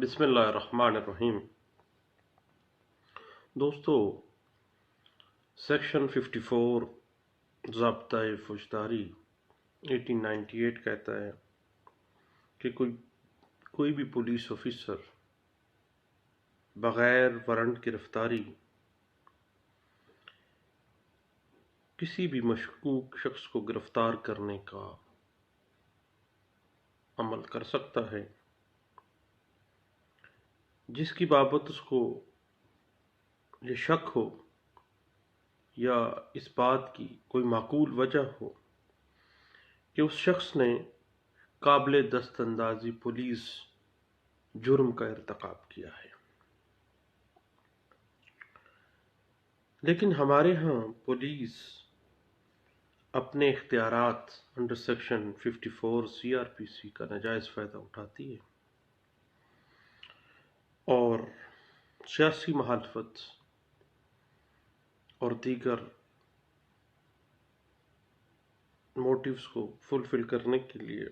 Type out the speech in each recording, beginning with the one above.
بسم اللہ الرحمن الرحیم۔ دوستو، سیکشن 54 ضابطۂ فوجداری 1898 کہتا ہے کہ کوئی بھی پولیس آفیسر بغیر وارنٹ گرفتاری کسی بھی مشکوک شخص کو گرفتار کرنے کا عمل کر سکتا ہے جس کی بابت اس کو یہ شک ہو یا اس بات کی کوئی معقول وجہ ہو کہ اس شخص نے قابل دست اندازی پولیس جرم کا ارتکاب کیا ہے۔ لیکن ہمارے ہاں پولیس اپنے اختیارات انڈر سیکشن 54 CRPC کا ناجائز فائدہ اٹھاتی ہے اور سیاسی مخالفت اور دیگر موٹیوز کو فلفل کرنے کے لیے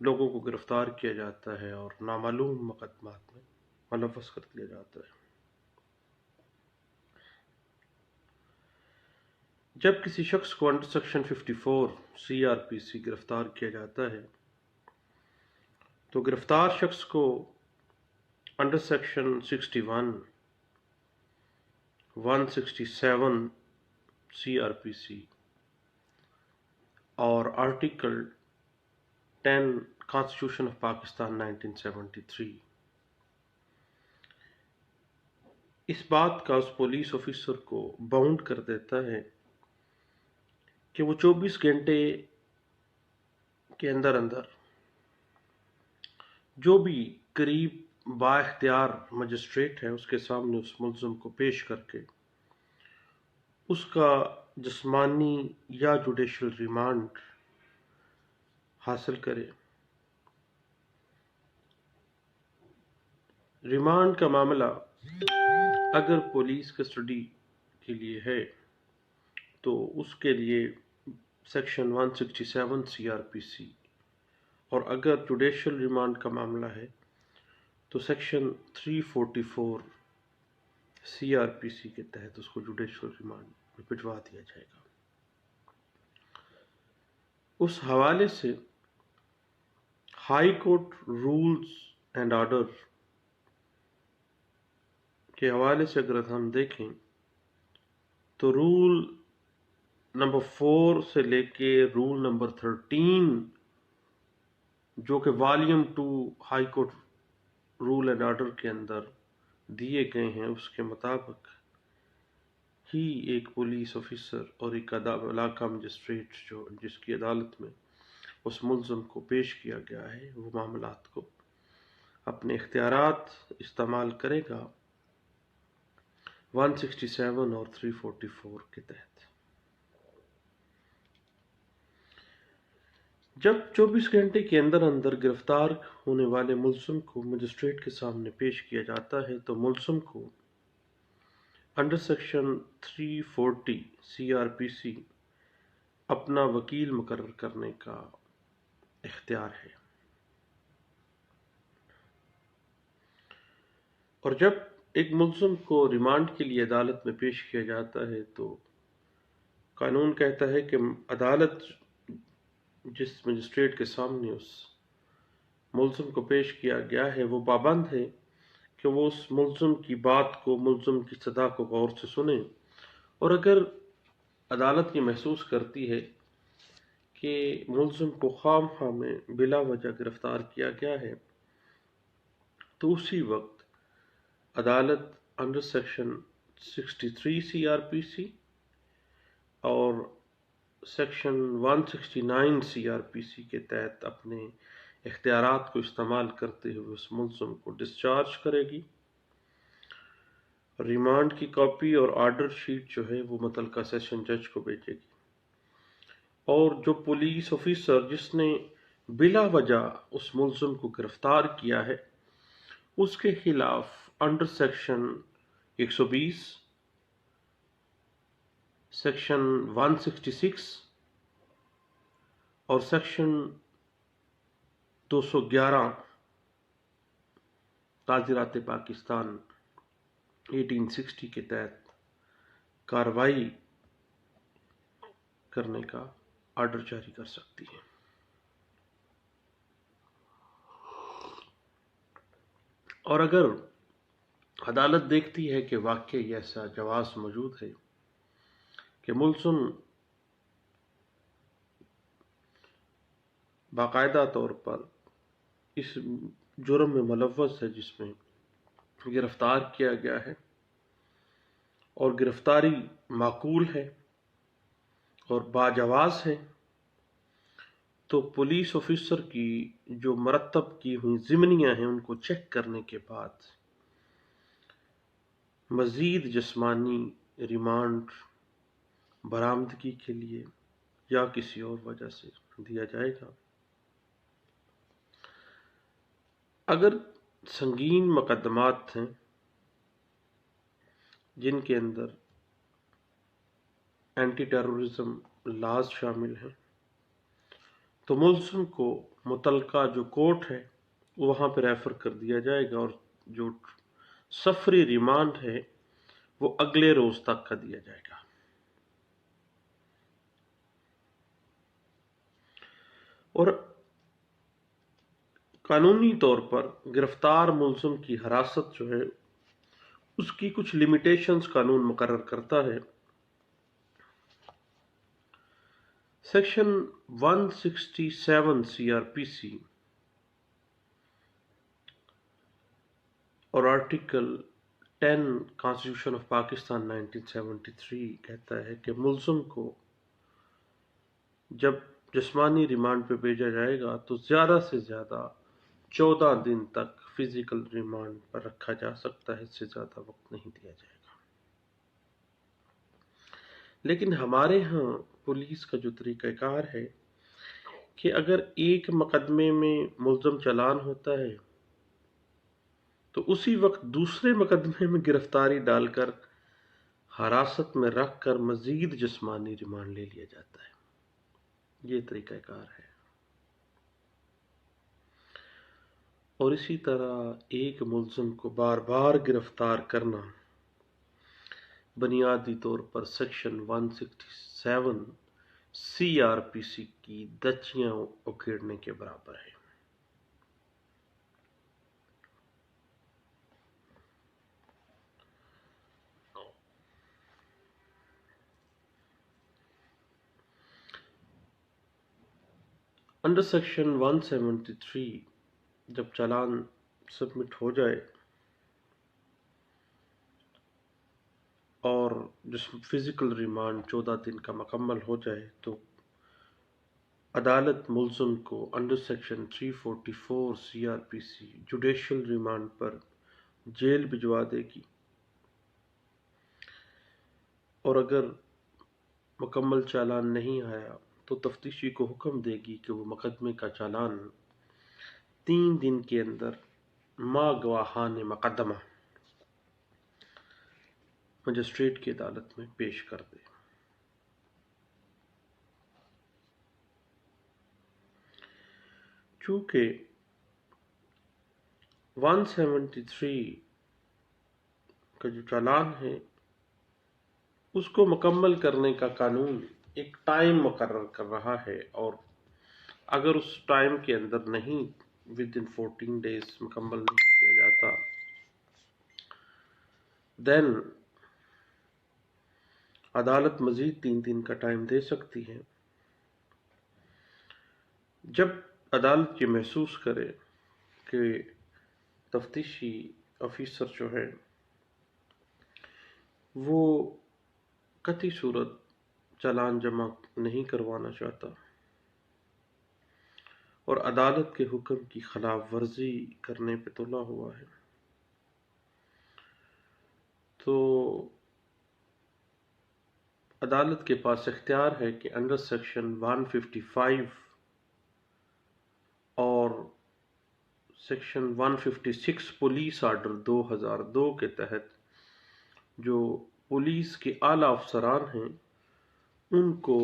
لوگوں کو گرفتار کیا جاتا ہے اور نامعلوم مقدمات میں ملوث کر دیا جاتا ہے۔ جب کسی شخص کو انڈر سیکشن 54 CRPC گرفتار کیا جاتا ہے تو گرفتار شخص کو انڈر سیکشن 61 167 CRPC اور آرٹیکل 10 کانسٹیٹیوشن آف پاکستان 1973 اس بات کا اس پولیس آفیسر کو باؤنڈ کر دیتا ہے کہ وہ 24 گھنٹے کے اندر جو بھی قریب با اختیار مجسٹریٹ ہے اس کے سامنے اس ملزم کو پیش کر کے اس کا جسمانی یا جوڈیشل ریمانڈ حاصل کرے۔ ریمانڈ کا معاملہ اگر پولیس کسٹڈی کے لیے ہے تو اس کے لیے سیکشن 167 CRPC اور اگر جوڈیشل ریمانڈ کا معاملہ ہے تو سیکشن 344 CRPC کے تحت اس کو جوڈیشل ریمانڈ میں بھجوا دیا جائے گا۔ اس حوالے سے high court rules and order کے حوالے سے اگر ہم دیکھیں تو رول نمبر 4 سے لے کے رول نمبر 13 جو کہ volume 2 high court rule and order کے اندر دیے گئے ہیں اس کے مطابق ہی ایک پولیس آفیسر اور ایک علاقہ مجسٹریٹ جس کی عدالت میں اس ملزم کو پیش کیا گیا ہے وہ معاملات کو اپنے اختیارات استعمال کرے گا 167 اور 344 کے تحت۔ جب 24 گھنٹے کے اندر گرفتار ہونے والے ملزم کو مجسٹریٹ کے سامنے پیش کیا جاتا ہے تو ملزم کو انڈر سیکشن 340 CRPC اپنا وکیل مقرر کرنے کا اختیار ہے، اور جب ایک ملزم کو ریمانڈ کے لیے عدالت میں پیش کیا جاتا ہے تو قانون کہتا ہے کہ عدالت جس مجسٹریٹ کے سامنے اس ملزم کو پیش کیا گیا ہے وہ پابند ہے کہ وہ اس ملزم کی بات کو، ملزم کی صدا کو غور سے سنے، اور اگر عدالت یہ محسوس کرتی ہے کہ ملزم کو خام خواہ میں بلا وجہ گرفتار کیا گیا ہے تو اسی وقت عدالت انڈر سیکشن 63 CRPC اور سیکشن 169 CRPC کے تحت اپنے اختیارات کو استعمال کرتے ہوئے اس ملزم کو ڈسچارج کرے گی۔ ریمانڈ کی کاپی اور آرڈر شیٹ جو ہے وہ متعلقہ سیشن جج کو بھیجے گی، اور جو پولیس آفیسر جس نے بلا وجہ اس ملزم کو گرفتار کیا ہے اس کے خلاف انڈر سیکشن 120 سیکشن 166 اور سیکشن 211 تعزیرات پاکستان 1860 کے تحت کارروائی کرنے کا آرڈر جاری کر سکتی ہے۔ اور اگر عدالت دیکھتی ہے کہ واقعی ایسا جواز موجود ہے کہ ملزم باقاعدہ طور پر اس جرم میں ملوث ہے جس میں گرفتار کیا گیا ہے اور گرفتاری معقول ہے اور باجواز ہے، تو پولیس آفیسر کی جو مرتب کی ہوئی ضمنیاں ہیں ان کو چیک کرنے کے بعد مزید جسمانی ریمانڈ برآمدگی کے لیے یا کسی اور وجہ سے دیا جائے گا۔ اگر سنگین مقدمات ہیں جن کے اندر اینٹی ٹیررزم لاز شامل ہیں تو ملزم کو متعلقہ جو کورٹ ہے وہاں پہ ریفر کر دیا جائے گا اور جو سفری ریمانڈ ہے وہ اگلے روز تک کا دیا جائے گا۔ اور قانونی طور پر گرفتار ملزم کی حراست جو ہے اس کی کچھ لمیٹیشنز قانون مقرر کرتا ہے۔ سیکشن 167 CRPC اور آرٹیکل 10 کانسٹیٹیوشن آف پاکستان 1973 کہتا ہے کہ ملزم کو جب جسمانی ریمانڈ پہ بھیجا جائے گا تو زیادہ سے زیادہ 14 دن تک فزیکل ریمانڈ پر رکھا جا سکتا ہے، اس سے زیادہ وقت نہیں دیا جائے گا۔ لیکن ہمارے ہاں پولیس کا جو طریقہ کار ہے کہ اگر ایک مقدمے میں ملزم چالان ہوتا ہے تو اسی وقت دوسرے مقدمے میں گرفتاری ڈال کر حراست میں رکھ کر مزید جسمانی ریمانڈ لے لیا جاتا ہے۔ یہ طریقہ کار ہے۔ اور اسی طرح ایک ملزم کو بار بار گرفتار کرنا بنیادی طور پر سیکشن 167 CRPC کی دچیاں اکھیڑنے کے برابر ہے۔ انڈر سیکشن 173 جب چالان سبمٹ ہو جائے اور جس فزیکل ریمانڈ 14 دن کا مکمل ہو جائے تو عدالت ملزم کو under section 344 CRPC judicial remand پر جیل بھجوا دے گی، اور اگر مکمل چالان نہیں آیا تو تفتیشی کو حکم دے گی کہ وہ مقدمے کا چالان 3 دن کے اندر ما گواہان مقدمہ مجسٹریٹ کی عدالت میں پیش کر دے۔ چونکہ 173 کا جو چالان ہے اس کو مکمل کرنے کا قانون ایک ٹائم مقرر کر رہا ہے، اور اگر اس ٹائم کے اندر نہیں ودن 14 days مکمل نہیں کیا جاتا دین عدالت مزید 3 دن کا ٹائم دے سکتی ہے۔ جب عدالت یہ محسوس کرے کہ تفتیشی آفیسر جو ہے وہ قطعی صورت چالان جمع نہیں کروانا چاہتا اور عدالت کے حکم کی خلاف ورزی کرنے پہ تلا ہوا ہے، تو عدالت کے پاس اختیار ہے کہ انڈر سیکشن 155 اور سیکشن 156 پولیس آرڈر 2002 کے تحت جو پولیس کے اعلیٰ افسران ہیں ان کو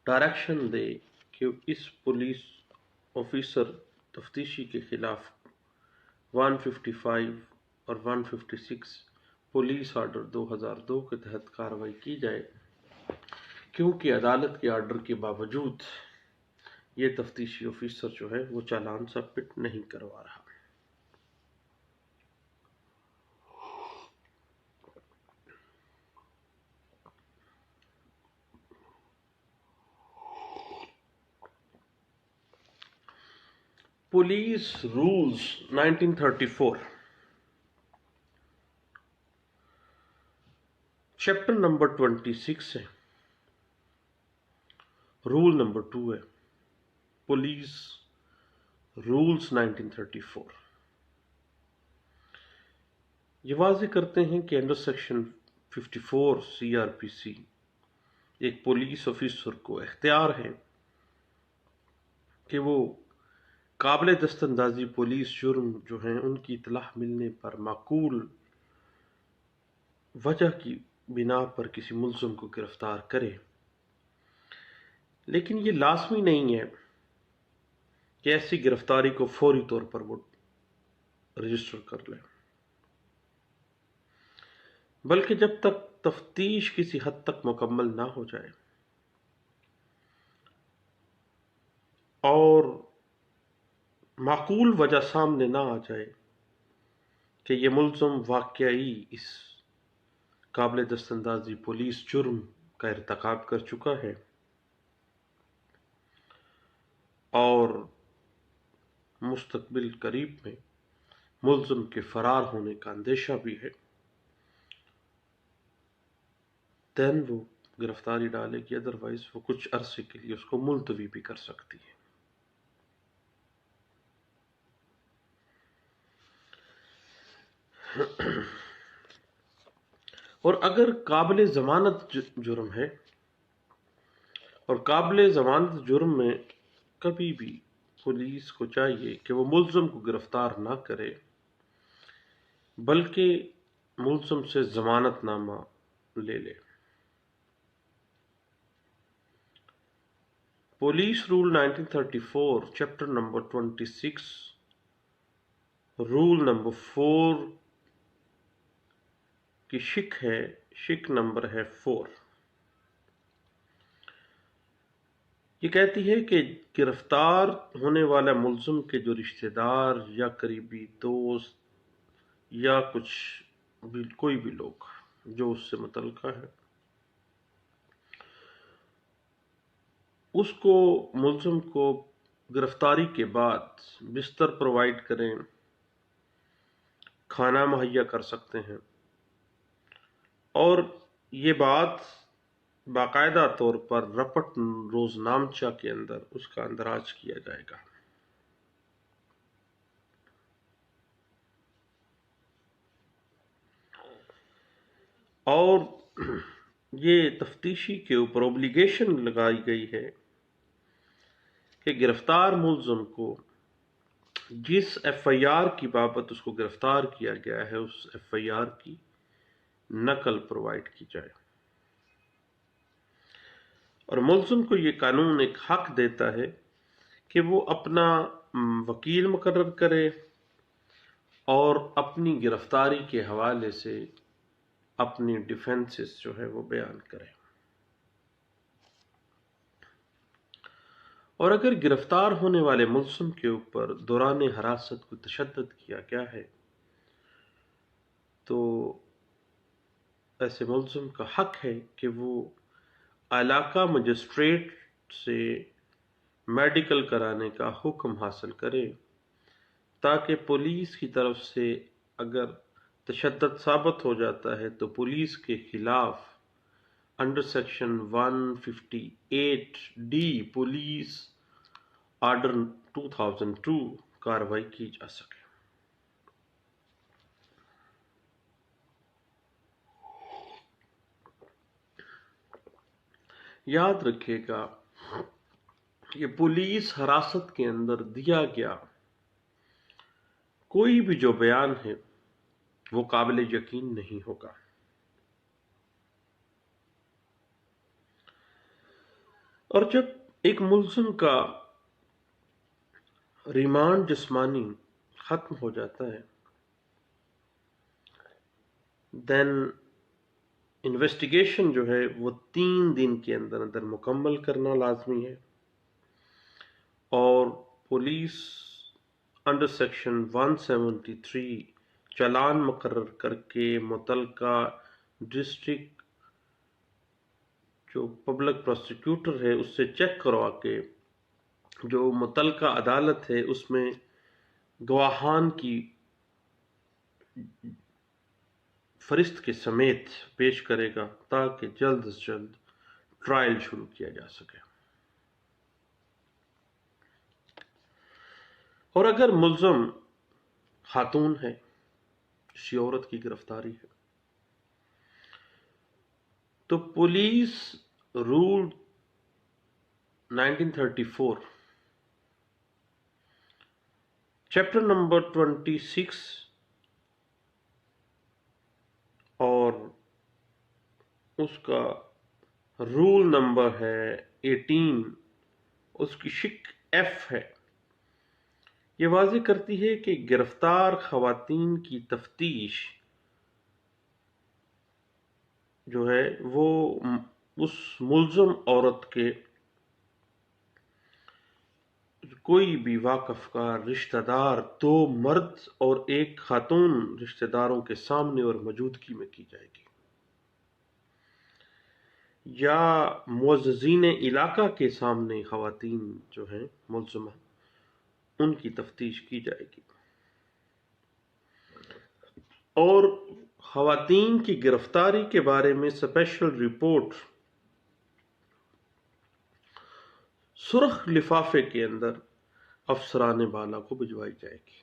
ڈائریکشن دے کہ اس پولیس آفیسر تفتیشی کے خلاف 155 اور 156 پولیس آرڈر 2002 کے تحت کارروائی کی جائے، کیونکہ عدالت کے آرڈر کے باوجود یہ تفتیشی آفیسر جو ہے وہ چالان سبمٹ نہیں کروا رہا۔ پولیس رولز 1934 چیپٹر نمبر 26 ہے، رول نمبر 2 ہے۔ پولیس رولز 1934 یہ واضح کرتے ہیں کہ انڈر سیکشن 54 CRPC ایک پولیس آفیسر کو اختیار ہے کہ وہ قابل دست اندازی پولیس جرم جو ہیں ان کی اطلاع ملنے پر معقول وجہ کی بنا پر کسی ملزم کو گرفتار کرے، لیکن یہ لازمی نہیں ہے کہ ایسی گرفتاری کو فوری طور پر وہ رجسٹر کر لے، بلکہ جب تک تفتیش کسی حد تک مکمل نہ ہو جائے اور معقول وجہ سامنے نہ آ جائے کہ یہ ملزم واقعی اس قابل دست اندازی پولیس جرم کا ارتکاب کر چکا ہے اور مستقبل قریب میں ملزم کے فرار ہونے کا اندیشہ بھی ہے، دین وہ گرفتاری ڈالے گی، ادروائز وہ کچھ عرصے کے لیے اس کو ملتوی بھی کر سکتی ہے۔ اور اگر قابل ضمانت جرم ہے، اور قابل ضمانت جرم میں کبھی بھی پولیس کو چاہیے کہ وہ ملزم کو گرفتار نہ کرے بلکہ ملزم سے ضمانت نامہ لے لے۔ Police rule 1934 chapter number 26 rule number 4 کی شک نمبر ہے 4۔ یہ کہتی ہے کہ گرفتار ہونے والا ملزم کے جو رشتہ دار یا قریبی دوست یا کوئی بھی لوگ جو اس سے متعلقہ ہے، اس کو ملزم کو گرفتاری کے بعد بستر پرووائڈ کریں، کھانا مہیا کر سکتے ہیں، اور یہ بات باقاعدہ طور پر رپٹ روزنامچہ کے اندر اس کا اندراج کیا جائے گا۔ اور یہ تفتیشی کے اوپر اوبلیگیشن لگائی گئی ہے کہ گرفتار ملزم کو جس FIR کی بابت اس کو گرفتار کیا گیا ہے اس FIR کی نقل پرووائڈ کی جائے، اور ملزم کو یہ قانون ایک حق دیتا ہے کہ وہ اپنا وکیل مقرر کرے اور اپنی گرفتاری کے حوالے سے اپنی ڈیفینسز جو ہے وہ بیان کرے۔ اور اگر گرفتار ہونے والے ملزم کے اوپر دوران حراست کو تشدد کیا گیا ہے تو ایسے ملزم کا حق ہے کہ وہ علاقہ مجسٹریٹ سے میڈیکل کرانے کا حکم حاصل کرے، تاکہ پولیس کی طرف سے اگر تشدد ثابت ہو جاتا ہے تو پولیس کے خلاف under section 158D police order 2002 کارروائی کی جا سکے۔ یاد رکھیے گا کہ پولیس حراست کے اندر دیا گیا کوئی بھی جو بیان ہے وہ قابل یقین نہیں ہوگا۔ اور جب ایک ملزم کا ریمانڈ جسمانی ختم ہو جاتا ہے دین انویسٹیگیشن جو ہے وہ 3 دن کے اندر اندر مکمل کرنا لازمی ہے، اور پولیس انڈر سیکشن 173 چالان مقرر کر کے متعلقہ ڈسٹرکٹ جو پبلک پروسیکیوٹر ہے اس سے چیک کروا کے جو متعلقہ عدالت ہے اس میں گواہان کی فہرست کے سمیت پیش کرے گا تاکہ جلد از جلد ٹرائل شروع کیا جا سکے۔ اور اگر ملزم خاتون ہے، کسی عورت کی گرفتاری ہے، تو پولیس رول 1934 چیپٹر نمبر 26 اور اس کا رول نمبر ہے 18، اس کی شق ایف ہے، یہ واضح کرتی ہے کہ گرفتار خواتین کی تفتیش جو ہے وہ اس ملزم عورت کے کوئی بھی واقف کا رشتہ دار 2 مرد اور 1 خاتون رشتہ داروں کے سامنے اور موجودگی میں کی جائے گی، یا معززین علاقہ کے سامنے خواتین جو ہیں ملزمہ ان کی تفتیش کی جائے گی، اور خواتین کی گرفتاری کے بارے میں اسپیشل رپورٹ سرخ لفافے کے اندر افسران بالا کو بھجوائی جائے گی۔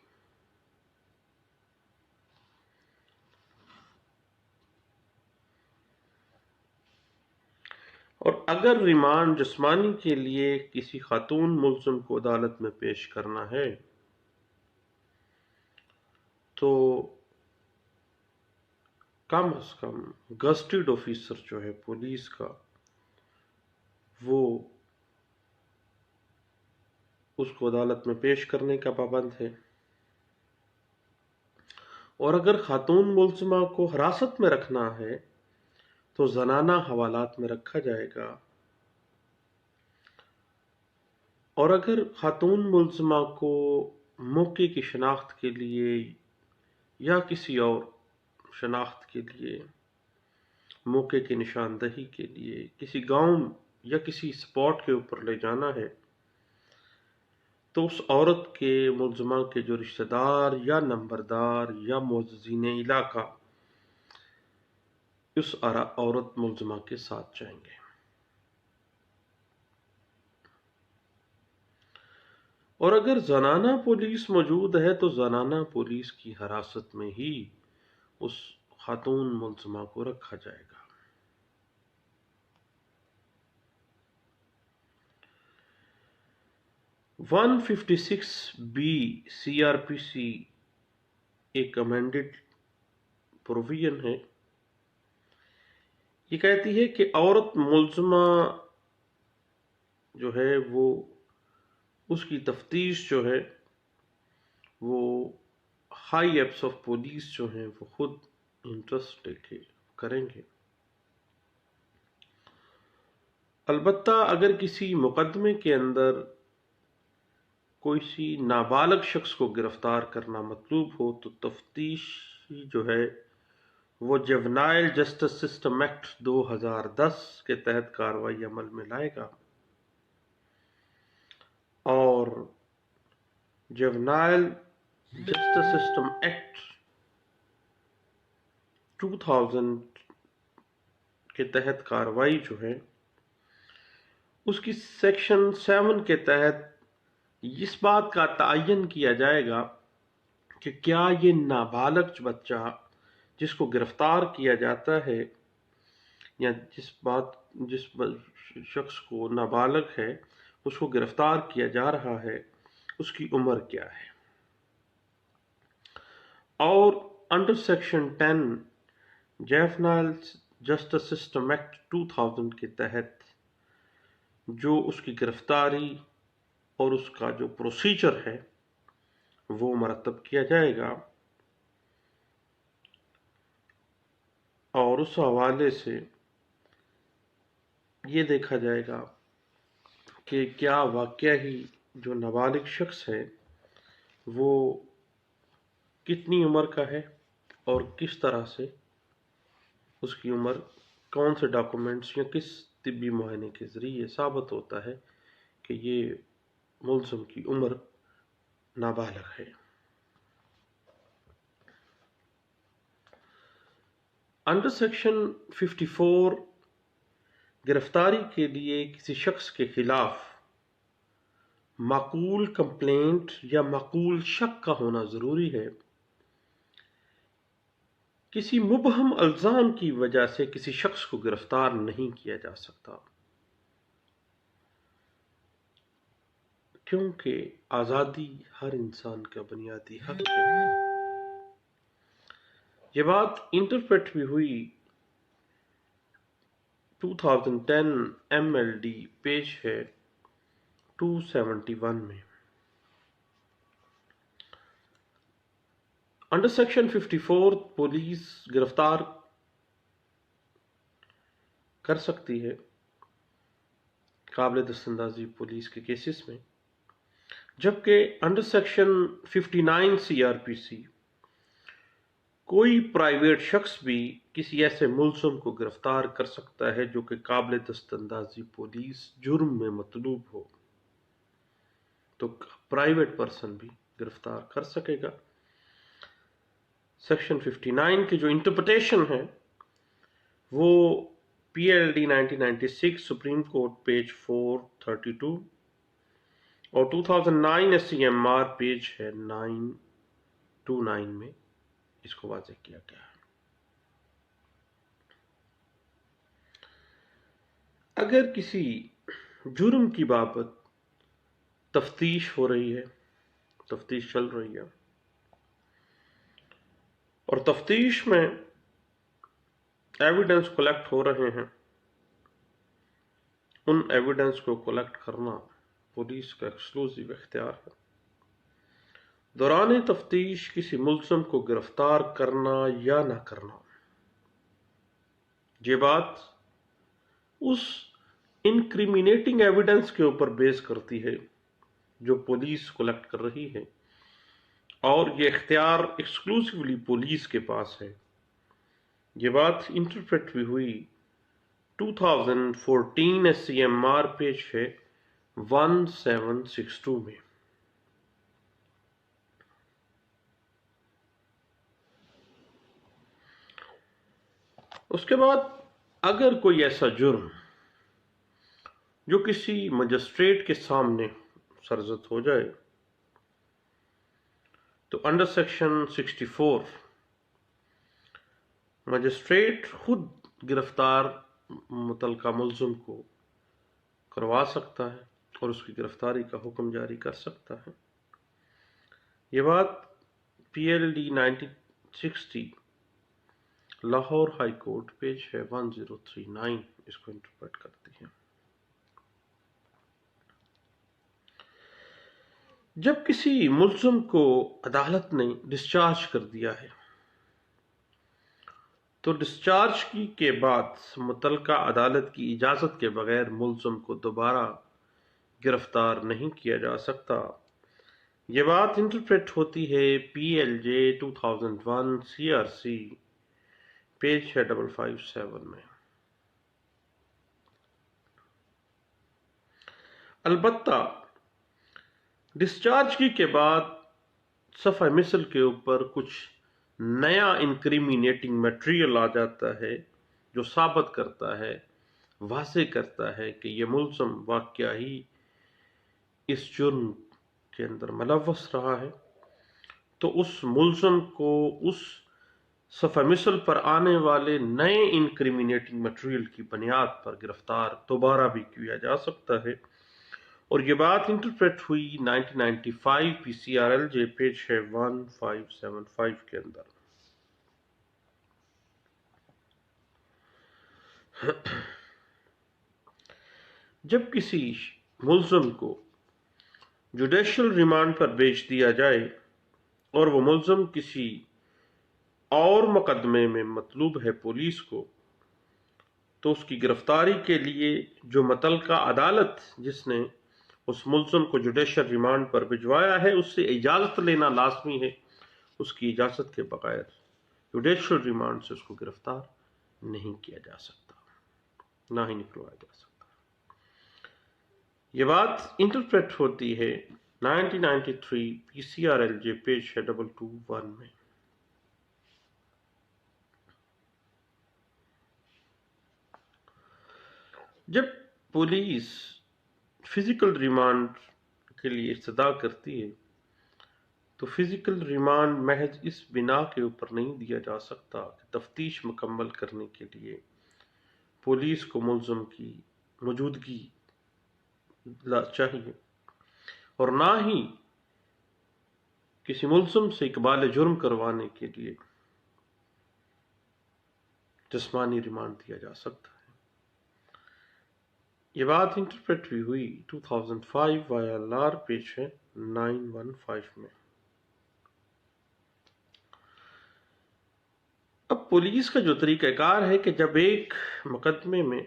اور اگر ریمانڈ جسمانی کے لیے کسی خاتون ملزم کو عدالت میں پیش کرنا ہے تو کم از کم گزٹڈ آفیسر جو ہے پولیس کا وہ اس کو عدالت میں پیش کرنے کا پابند ہے، اور اگر خاتون ملزمہ کو حراست میں رکھنا ہے تو زنانہ حوالات میں رکھا جائے گا، اور اگر خاتون ملزمہ کو موقع کی شناخت کے لیے یا کسی اور شناخت کے لیے، موقع کی نشاندہی کے لیے کسی گاؤں یا کسی اسپاٹ کے اوپر لے جانا ہے تو اس عورت کے ملزمہ کے جو رشتہ دار یا نمبردار یا معززین علاقہ اس عورت ملزمہ کے ساتھ جائیں گے۔ اور اگر زنانہ پولیس موجود ہے تو زنانہ پولیس کی حراست میں ہی اس خاتون ملزمہ کو رکھا جائے گا۔ (156B) CRPC ایک امینڈڈ پروویژن ہے، یہ کہتی ہے کہ عورت ملزمہ جو ہے وہ اس کی تفتیش جو ہے وہ ہائی ایپس آف پولیس جو ہیں وہ خود انٹرسٹ لے کے کریں گے، البتہ اگر کسی مقدمے کے اندر کوئی نابالغ شخص کو گرفتار کرنا مطلوب ہو تو تفتیش جو ہے وہ جوینائل جسٹس سسٹم ایکٹ 2010 کے تحت کارروائی عمل میں لائے گا، اور جوینائل جسٹس سسٹم ایکٹ 2000 کے تحت کارروائی جو ہے اس کی سیکشن 7 کے تحت اس بات کا تعین کیا جائے گا کہ کیا یہ نابالغ بچہ جس کو گرفتار کیا جاتا ہے یا جس شخص کو نابالغ ہے اس کو گرفتار کیا جا رہا ہے اس کی عمر کیا ہے، اور under section 10 juvenile justice system act 2000 کے تحت جو اس کی گرفتاری اور اس کا جو پروسیجر ہے وہ مرتب کیا جائے گا، اور اس حوالے سے یہ دیکھا جائے گا کہ کیا واقعہ ہی جو نابالغ شخص ہے وہ کتنی عمر کا ہے اور کس طرح سے اس کی عمر کون سے ڈاکومنٹس یا کس طبی معائنے کے ذریعے ثابت ہوتا ہے کہ یہ ملزم کی عمر نابالغ ہے۔ انڈر سیکشن 54 گرفتاری کے لیے کسی شخص کے خلاف معقول کمپلینٹ یا معقول شک کا ہونا ضروری ہے۔ کسی مبہم الزام کی وجہ سے کسی شخص کو گرفتار نہیں کیا جا سکتا، کیونکہ آزادی ہر انسان کا بنیادی حق ہے۔ یہ بات انٹرپریٹ بھی ہوئی 2010 MLD پیج ہے 271 میں۔ انڈر سیکشن 54 پولیس گرفتار کر سکتی ہے قابل دست اندازی پولیس کے کیسز میں، جبکہ انڈر سیکشن 59 CRPC کوئی پرائیویٹ شخص بھی کسی ایسے ملزم کو گرفتار کر سکتا ہے جو کہ قابل دست اندازی پولیس جرم میں مطلوب ہو، تو پرائیویٹ پرسن بھی گرفتار کر سکے گا۔ سیکشن 59 کی جو انٹرپریٹیشن ہے وہ PLD 1996 سپریم کورٹ پیج 432 اور 2009 SCMR پیج ہے 929 میں اس کو واضح کیا گیا ہے۔ اگر کسی جرم کی بابت تفتیش ہو رہی ہے، تفتیش چل رہی ہے، اور تفتیش میں ایویڈنس کلیکٹ ہو رہے ہیں، ان ایویڈنس کو کلیکٹ کرنا پولیس کا ایکسکلوسیو اختیار ہے۔ دوران تفتیش کسی ملزم کو گرفتار کرنا یا نہ کرنا، یہ بات اس انکریمینیٹنگ ایویڈنس کے اوپر بیس کرتی ہے جو پولیس کلیکٹ کر رہی ہے، اور یہ اختیار ایکسکلوسیولی پولیس کے پاس ہے۔ یہ بات انٹرپریٹ بھی ہوئی 2014 SCMR پیج ہے 1762 میں۔ اس کے بعد اگر کوئی ایسا جرم جو کسی مجسٹریٹ کے سامنے سرزد ہو جائے تو انڈر سیکشن 64 مجسٹریٹ خود گرفتار متعلقہ ملزم کو کروا سکتا ہے اور اس کی گرفتاری کا حکم جاری کر سکتا ہے۔ یہ بات PLD 1960 Lahore high court page ہے 1039 اس کو انٹرپریٹ کرتی ہے۔ جب کسی ملزم کو عدالت نے ڈسچارج کر دیا ہے تو ڈسچارج کے بعد متعلقہ عدالت کی اجازت کے بغیر ملزم کو دوبارہ گرفتار نہیں کیا جا سکتا۔ یہ بات انٹرپریٹ ہوتی ہے PLJ 2001 CRC پیج ہے 557 میں۔ البتہ ڈسچارج کے بعد صفحہ مثل کے اوپر کچھ نیا انکریمینیٹنگ میٹیریل آ جاتا ہے جو ثابت کرتا ہے، واضح کرتا ہے کہ یہ ملزم واقعہ ہی اس جرم کے اندر ملوث رہا ہے، تو اس ملزم کو اس صفحہ مثل پر آنے والے نئے انکریمینیٹنگ میٹیریل کی بنیاد پر گرفتار دوبارہ بھی کیا جا سکتا ہے، اور یہ بات انٹرپریٹ ہوئی 1995 PCRLJ پیج ہے 1575 کے اندر۔ جب کسی ملزم کو جوڈیشل ریمانڈ پر بھیج دیا جائے اور وہ ملزم کسی اور مقدمے میں مطلوب ہے پولیس کو، تو اس کی گرفتاری کے لیے جو متعلقہ عدالت جس نے اس ملزم کو جوڈیشل ریمانڈ پر بھجوایا ہے اس سے اجازت لینا لازمی ہے۔ اس کی اجازت کے بغیر جوڈیشل ریمانڈ سے اس کو گرفتار نہیں کیا جا سکتا، نہ ہی نکلوایا جا سکتا۔ یہ بات انٹرپریٹ ہوتی ہے 1993 PCRLJ پیج ہے 221 میں۔ جب پولیس فزیکل ریمانڈ کے لیے استدعا کرتی ہے تو فزیکل ریمانڈ محض اس بنا کے اوپر نہیں دیا جا سکتا کہ تفتیش مکمل کرنے کے لیے پولیس کو ملزم کی موجودگی چاہیے، اور نہ ہی کسی ملزم سے اقبال جرم کروانے کے لیے جسمانی ریمانڈ دیا جا سکتا ہے۔ یہ بات انٹرپریٹ بھی ہوئی 2005 YLR پیج ہے 915 میں۔ اب پولیس کا جو طریقہ کار ہے کہ جب ایک مقدمے میں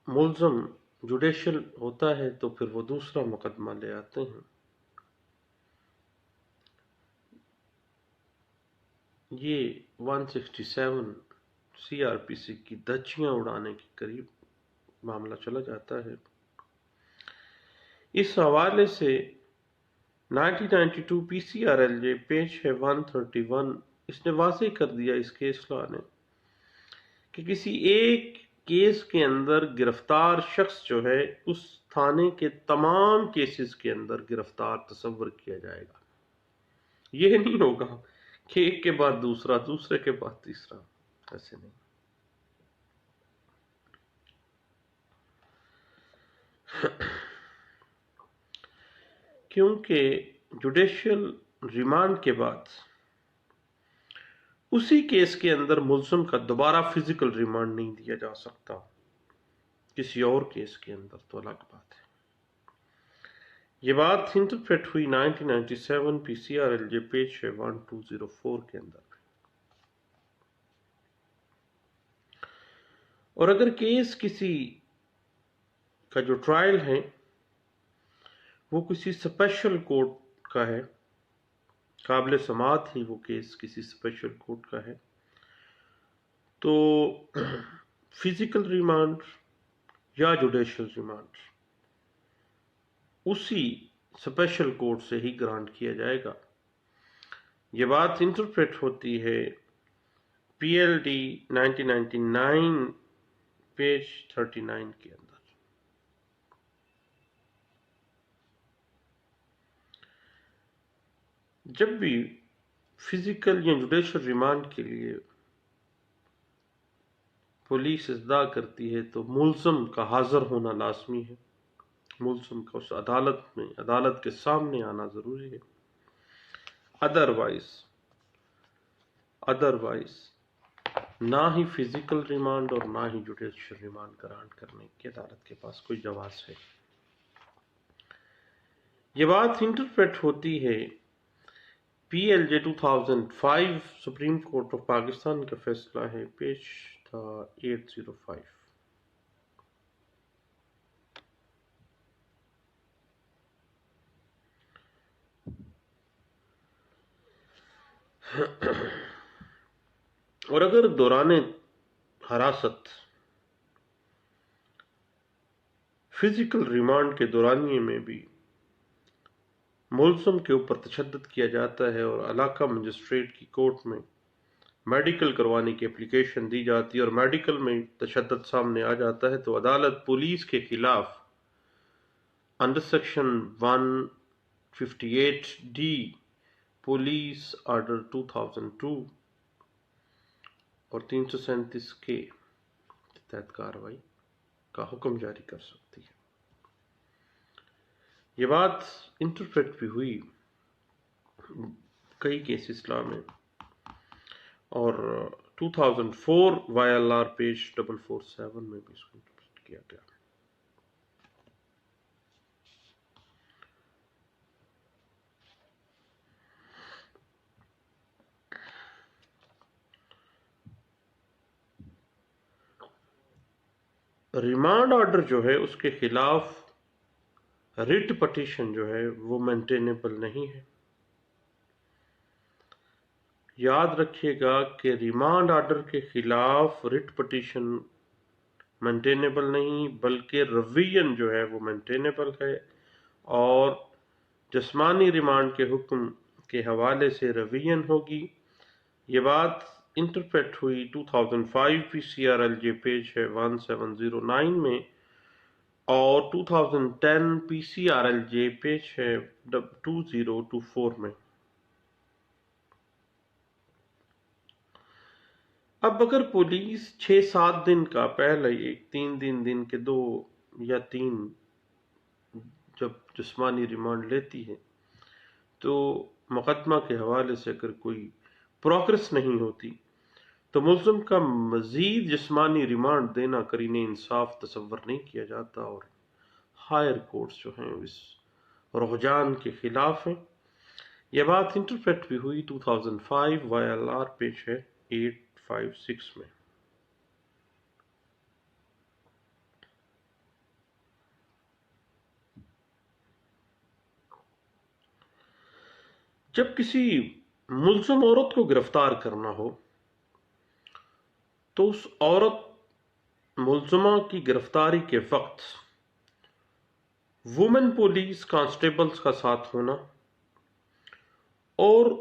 ملزم جوڈیشل ہوتا ہے تو پھر وہ دوسرا مقدمہ لے آتے ہیں۔ یہ 167 CRPC کی دھچیاں اڑانے کے قریب معاملہ چلا جاتا ہے۔ اس حوالے سے 1992 PCRLJ پیج ہے 131، اس نے واضح کر دیا اس کیس لا نے کہ کسی ایک کیس کے اندر گرفتار شخص جو ہے اس تھانے کے تمام کیسز کے اندر گرفتار تصور کیا جائے گا۔ یہ نہیں ہوگا کہ ایک کے بعد دوسرا، دوسرے کے بعد تیسرا، ایسے نہیں۔ کیونکہ جوڈیشل ریمانڈ کے بعد اسی کیس کے اندر ملزم کا دوبارہ فزیکل ریمانڈ نہیں دیا جا سکتا، کسی اور کیس کے اندر تو الگ بات ہے۔ یہ بات انٹرپریٹ ہوئی 1997 PCRLJ پیج ہے 1204 کے اندر۔ اور اگر کیس کسی کا جو ٹرائل ہے وہ کسی اسپیشل کورٹ کا ہے، قابل سماعت ہی وہ کیس کسی اسپیشل کورٹ کا ہے، تو فزیکل ریمانڈ یا جوڈیشل ریمانڈ اسی اسپیشل کورٹ سے ہی گرانٹ کیا جائے گا۔ یہ بات انٹرپریٹ ہوتی ہے PLD 1999 پیج 39 کے اندر۔ جب بھی فزیکل یا جوڈیشل ریمانڈ کے لیے پولیس استدعا کرتی ہے تو ملزم کا حاضر ہونا لازمی ہے، ملزم کا اس عدالت میں عدالت کے سامنے آنا ضروری ہے۔ ادروائز نہ ہی فزیکل ریمانڈ اور نہ ہی جوڈیشل ریمانڈ گرانٹ کرنے کی عدالت کے پاس کوئی جواز ہے۔ یہ بات انٹرپریٹ ہوتی ہے PLJ 2005 supreme court of Pakistan کا فیصلہ ہے، پیج تھا 805۔ اور اگر دوران حراست فزیکل ریمانڈ کے دورانیے میں بھی ملزم کے اوپر تشدد کیا جاتا ہے اور علاقہ مجسٹریٹ کی کورٹ میں میڈیکل کروانے کی اپلیکیشن دی جاتی ہے اور میڈیکل میں تشدد سامنے آ جاتا ہے، تو عدالت پولیس کے خلاف under section 158D police order 2002 اور 337 کے تحت کارروائی کا حکم جاری کر سکتی ہے۔ یہ بات انٹرپریٹ بھی ہوئی کئی کیس اسلام میں، اور 2004 YLR پیج 447 میں بھی اس کو انٹرپریٹ کیا گیا۔ ریمانڈ آرڈر جو ہے اس کے خلاف ریٹ پٹیشن جو ہے وہ مینٹینیبل نہیں ہے۔ یاد رکھیے گا کہ ریمانڈ آرڈر کے خلاف ریٹ پٹیشن مینٹینیبل نہیں، بلکہ ریویژن جو ہے وہ مینٹینیبل ہے، اور جسمانی ریمانڈ کے حکم کے حوالے سے ریویژن ہوگی۔ یہ بات انٹرپریٹ ہوئی 2005 P C R L J page ہے 1709 میں، اور 2010 P C R L J page ہے 2024 میں۔ اب اگر پولیس 6-7 دن کا پہلے 3 کے 2 یا 3 جب جسمانی ریمانڈ لیتی ہے تو مقدمہ کے حوالے سے اگر کوئی پروگرس نہیں ہوتی تو ملزم کا مزید جسمانی ریمانڈ دینا قرین انصاف تصور نہیں کیا جاتا، اور ہائر کورٹس جو ہیں اس رجحان کے خلاف ہیں۔ یہ بات انٹرپریٹ بھی ہوئی 2005 وائی ایل آر پیج ہے 856 میں۔ جب کسی ملزم عورت کو گرفتار کرنا ہو تو اس عورت ملزمہ کی گرفتاری کے وقت وومن پولیس کانسٹیبلز کا ساتھ ہونا، اور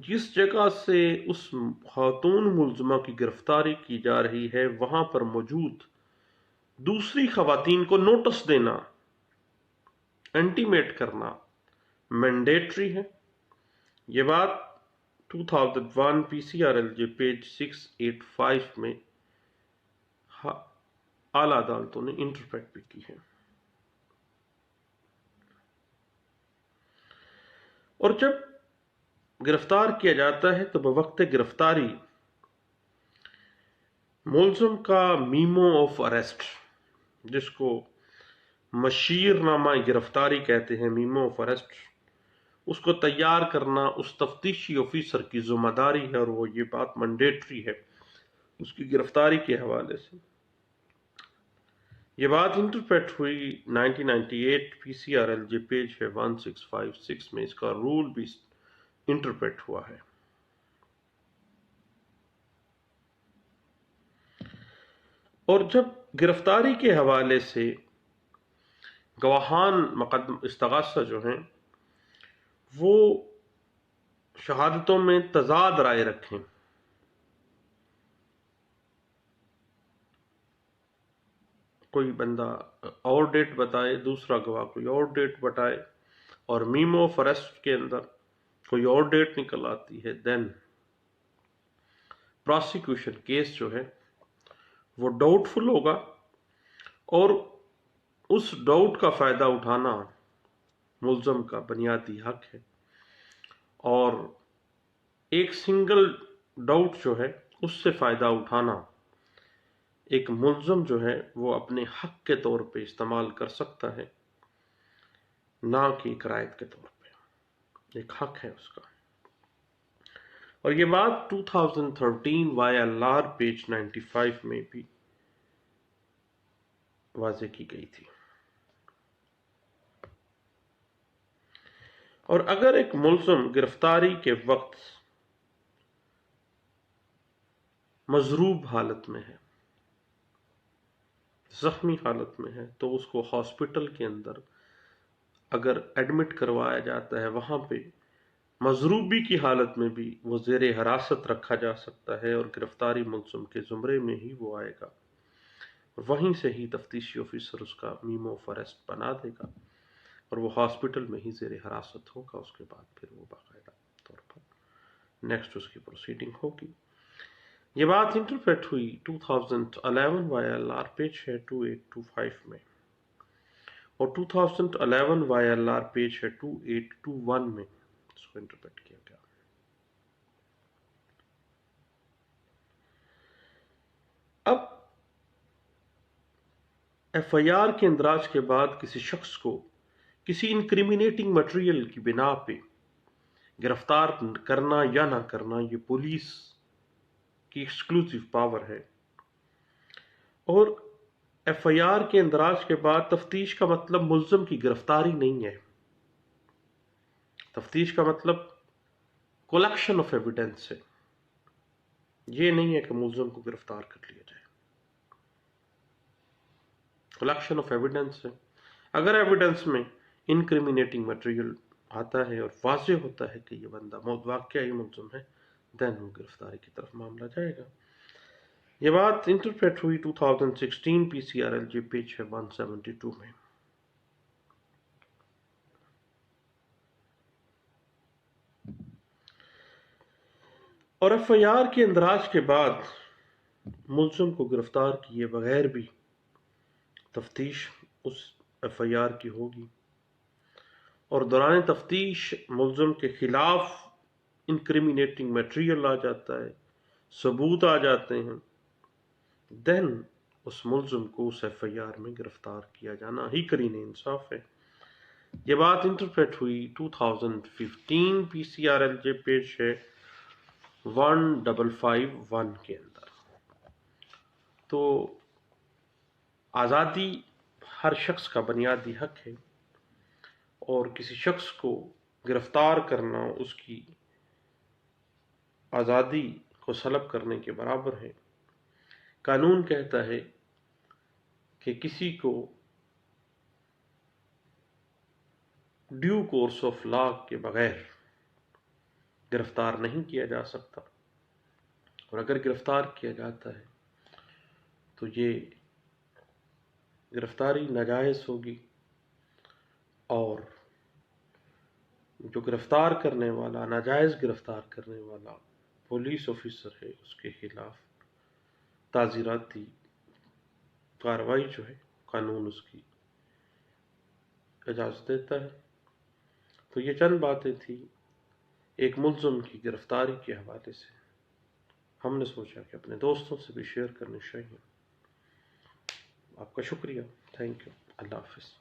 جس جگہ سے اس خاتون ملزمہ کی گرفتاری کی جا رہی ہے وہاں پر موجود دوسری خواتین کو نوٹس دینا، انٹیمیٹ کرنا مینڈیٹری ہے۔ یہ بات 2001 P C R L J page 685 میں اعلیٰ عدالتوں نے انٹرپریٹ بھی کی ہے۔ اور جب گرفتار کیا جاتا ہے تو بوقت گرفتاری ملزم کا میمو آف اریسٹ، جس کو مشیر نامہ گرفتاری کہتے ہیں، میمو آف اریسٹ، اس کو تیار کرنا اس تفتیشی آفیسر کی ذمہ داری ہے، اور وہ یہ بات مینڈیٹری ہے اس کی گرفتاری کے حوالے سے۔ یہ بات انٹرپریٹ ہوئی 1998 P C R L J page ہے 1656 میں، اس کا رول بھی انٹرپریٹ ہوا ہے۔ اور جب گرفتاری کے حوالے سے گواہان مقدم استغاثہ جو ہیں وہ شہادتوں میں تضاد رائے رکھیں، کوئی بندہ اور ڈیٹ بتائے، دوسرا گواہ کوئی اور ڈیٹ بتائے، اور میمو آف اریسٹ کے اندر کوئی اور ڈیٹ نکل آتی ہے، دین پروسیکیوشن کیس جو ہے وہ ڈاؤٹ فل ہوگا، اور اس ڈاؤٹ کا فائدہ اٹھانا ملزم کا بنیادی حق ہے، اور ایک سنگل ڈاؤٹ جو ہے اس سے فائدہ اٹھانا ایک ملزم جو ہے وہ اپنے حق کے طور پہ استعمال کر سکتا ہے، نہ کہ ایک رائت کے طور پہ، ایک حق ہے اس کا۔ اور یہ بات 2013 وائی ایل آر پیج 95 میں بھی واضح کی گئی تھی۔ اور اگر ایک ملزم گرفتاری کے وقت مضروب حالت میں ہے، زخمی حالت میں ہے، تو اس کو ہاسپٹل کے اندر اگر ایڈمٹ کروایا جاتا ہے وہاں پہ مضروبی کی حالت میں بھی وہ زیر حراست رکھا جا سکتا ہے، اور گرفتاری ملزم کے زمرے میں ہی وہ آئے گا، وہیں سے ہی تفتیشی آفیسر اس کا میمو آف اریسٹ بنا دے گا، اور وہ ہاسپٹل میں ہی زیر حراست ہوگا۔ اس کے بعد پھر وہ باقاعدہ طور پر نیکسٹ اس کی پروسیڈنگ ہوگی۔ یہ بات انٹرپریٹ ہوئی 2011 وائی ایل آر پیج ہے 2825 میں، اور 2011 وائی ایل آر پیج ہے 2821 میں اس کو انٹرپریٹ کیا گیا۔ اب ایف آئی آر کے اندراج کے بعد کسی شخص کو کسی انکریمنیٹنگ مٹیریل کی بنا پہ گرفتار کرنا یا نہ کرنا یہ پولیس کی ایکسکلوسیو پاور ہے، اور ایف آئی آر کے اندراج کے بعد تفتیش کا مطلب ملزم کی گرفتاری نہیں ہے. تفتیش کا مطلب کلیکشن آف ایویڈنس ہے. یہ نہیں ہے کہ ملزم کو گرفتار کر لیا جائے. کلیکشن آف ایویڈنس ہے. اگر ایویڈنس میں انکریمینیٹنگ مٹیریل آتا ہے اور واضح ہوتا ہے کہ یہ بندہ واقعی ملزم ہے، دین وہ گرفتاری کی طرف معاملہ جائے گا. یہ بات انٹرپریٹ ہوئی 2016 P C R L G page ہے 172 میں. اور ایف آئی آر کے اندراج کے بعد ملزم کو گرفتار کیے بغیر بھی تفتیش اس ایف آئی آر کی ہوگی، اور دوران تفتیش ملزم کے خلاف انکریمینیٹنگ میٹیریل آ جاتا ہے، ثبوت آ جاتے ہیں، دین اس ملزم کو اس ایف آئی آر میں گرفتار کیا جانا ہی قرین انصاف ہے. یہ بات انٹرپریٹ ہوئی 2015 P C R L J page ہے 1551 کے اندر. تو آزادی ہر شخص کا بنیادی حق ہے، اور کسی شخص کو گرفتار کرنا اس کی آزادی کو سلب کرنے کے برابر ہے. قانون کہتا ہے کہ کسی کو ڈیو کورس آف لا کے بغیر گرفتار نہیں کیا جا سکتا، اور اگر گرفتار کیا جاتا ہے تو یہ گرفتاری ناجائز ہوگی، اور جو گرفتار کرنے والا، ناجائز گرفتار کرنے والا پولیس آفیسر ہے، اس کے خلاف تعزیراتی کارروائی جو ہے قانون اس کی اجازت دیتا ہے. تو یہ چند باتیں تھیں ایک ملزم کی گرفتاری کے حوالے سے. ہم نے سوچا کہ اپنے دوستوں سے بھی شیئر کرنی چاہیے. آپ کا شکریہ. Thank you. اللہ حافظ.